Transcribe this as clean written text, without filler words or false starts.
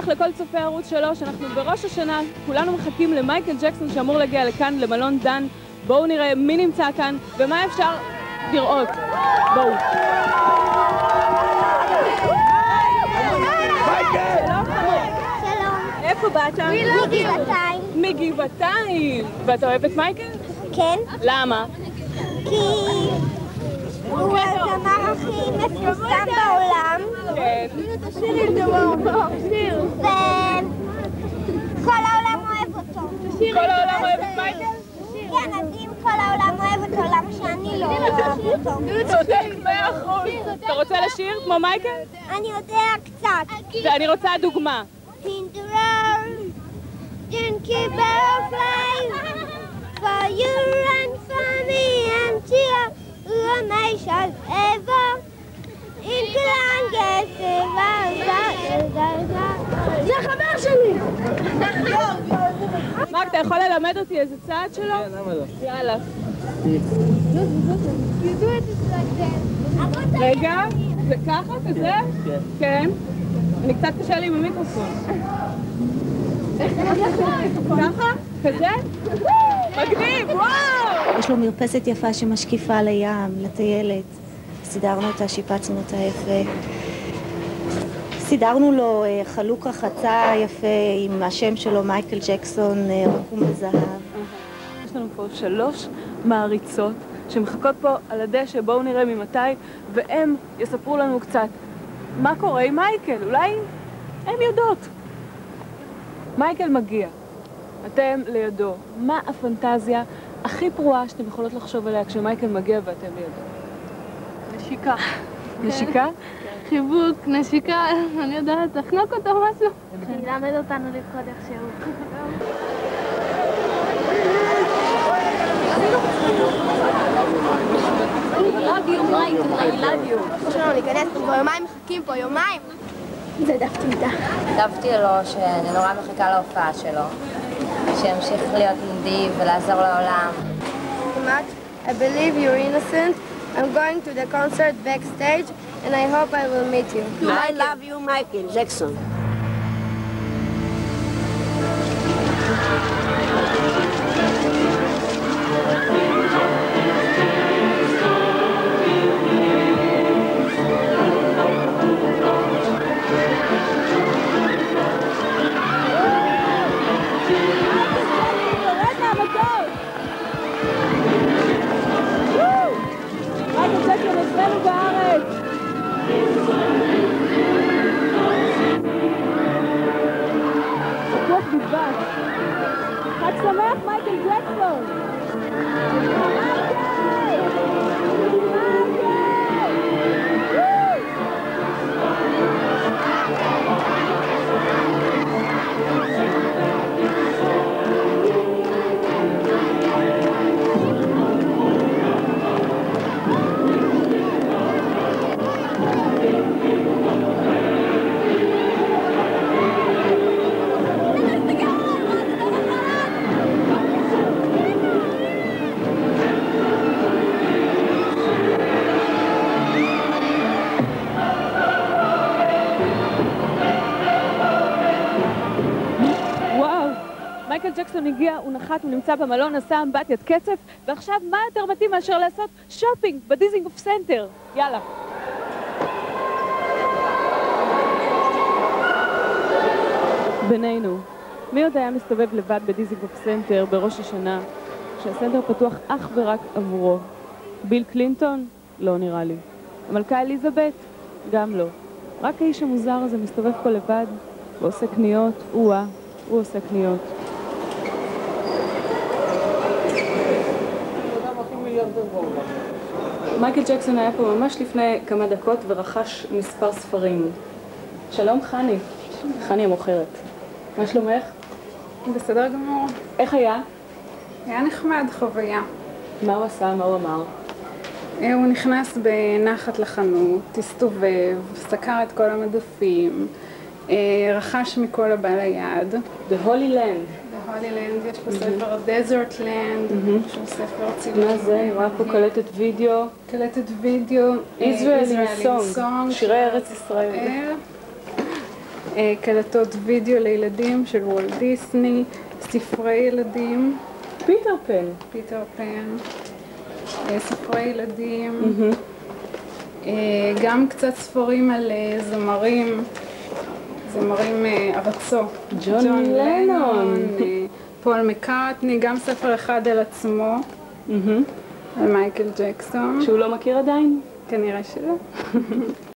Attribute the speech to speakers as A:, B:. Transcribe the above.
A: לכל צופי ערוץ 3, אנחנו בראש השנה, כולנו מחכים למייקל ג'קסון שאמור להגיע לכאן, למלון דן. בואו נראה מי נמצא כאן ומה אפשר לראות. בואו. איפה באת?
B: מגבעתיים.
A: מגבעתיים. ואתה אוהב את מייקל?
B: כן.
A: למה?
B: כי הוא הזמר הכי מפורסם בעולם.
A: כן.
B: וכל העולם אוהב אותו.
A: כל העולם אוהב את מייקל?
B: כן, אז אם כל העולם אוהב אותו, למה שאני לא אוהב אותו?
A: צודק 100%. אתה רוצה לשיר כמו מייקל?
B: אני יודע קצת.
A: ואני רוצה דוגמה.
B: Cinderella, didn't keep better flies for you and for me and cheer shall ever in זה החבר שלי!
A: מרק, אתה יכול ללמד אותי איזה צעד שלו?
C: כן, למה לא?
A: יאללה.
B: You do it like that.
A: רגע, זה ככה? כזה?
C: כן.
A: כן. אני קצת קשה לי עם המיקרופון. ככה? כזה? מגניב, וואו!
D: יש לו מרפסת יפה שמשקיפה לים, לטיילת. סידרנו אותה, שיפצנו אותה יפה. סידרנו לו חלוק רחצה יפה עם השם שלו, מייקל ג'קסון, רקום בזהב.
A: יש לנו פה 3 מעריצות שמחכות פה על הדשא, בואו נראה ממתי, והם יספרו לנו קצת מה קורה עם מייקל, אולי הם יודעות. מייקל מגיע, אתם לידו. מה הפנטזיה הכי פרועה שאתם יכולות לחשוב עליה כשמייקל מגיע ואתם לידו?
E: נשיקה.
A: נשיקה?
E: חיבוק, נשיקה, אני יודעת, תחנוק אותו משהו.
B: ללמד אותנו לרקוד איכשהו.
E: love you, Michael, I love you.
B: שלנו ניכנס פה יומיים, מחכים פה יומיים. זה דפתי איתה.
F: כתבתי לו שאני נורא מחכה להופעה שלו, שימשיך להיות נדיב ולעזור לעולם.
B: I believe you're innocent. I'm going to the concert backstage and I hope I will meet you.
G: I love you, Michael Jackson.
A: חג שמח, מייקל ג'קסון! מייקל ג'קסון הגיע, הוא נחת, הוא נמצא במלון, עשה אמבטיית קצף, ועכשיו מה יותר מתאים מאשר לעשות שופינג בדיזינגוף סנטר? יאללה. בינינו, מי עוד היה מסתובב לבד בדיזינגוף סנטר בראש השנה, שהסנטר פתוח אך ורק עבורו? ביל קלינטון? לא נראה לי. המלכה אליזבת? גם לא. רק האיש המוזר הזה מסתובב פה לבד ועושה קניות, הוא עושה קניות. מייקל ג'קסון היה פה ממש לפני כמה דקות ורכש מספר ספרים. שלום חני. חני המוכרת. מה שלומך?
E: בסדר גמור.
A: איך היה?
E: היה נחמד, חוויה.
A: מה הוא עשה? מה הוא אמר?
E: הוא נכנס בנחת לחנות, הסתובב, סקר את כל המדפים, רכש מכל הבא ליד.
A: The Holy Land.
E: בהולי לנד, יש פה ספר דזרט לנד, שהוא ספר ציבורי.
A: מה זה? אני רואה פה קלטת וידאו.
E: קלטת וידאו.
A: Israeli Song, שירי ארץ ישראל.
E: קלטות וידאו לילדים של וולט דיסני, ספרי ילדים,
A: פיטר פן.
E: פיטר פן, ספרי ילדים, גם קצת ספרים על זמרים ארצו.
A: ג'ון לנון.
E: פול מקארטני, גם ספר אחד על עצמו, על מייקל ג'קסון.
A: שהוא לא מכיר עדיין?
E: כנראה שלא.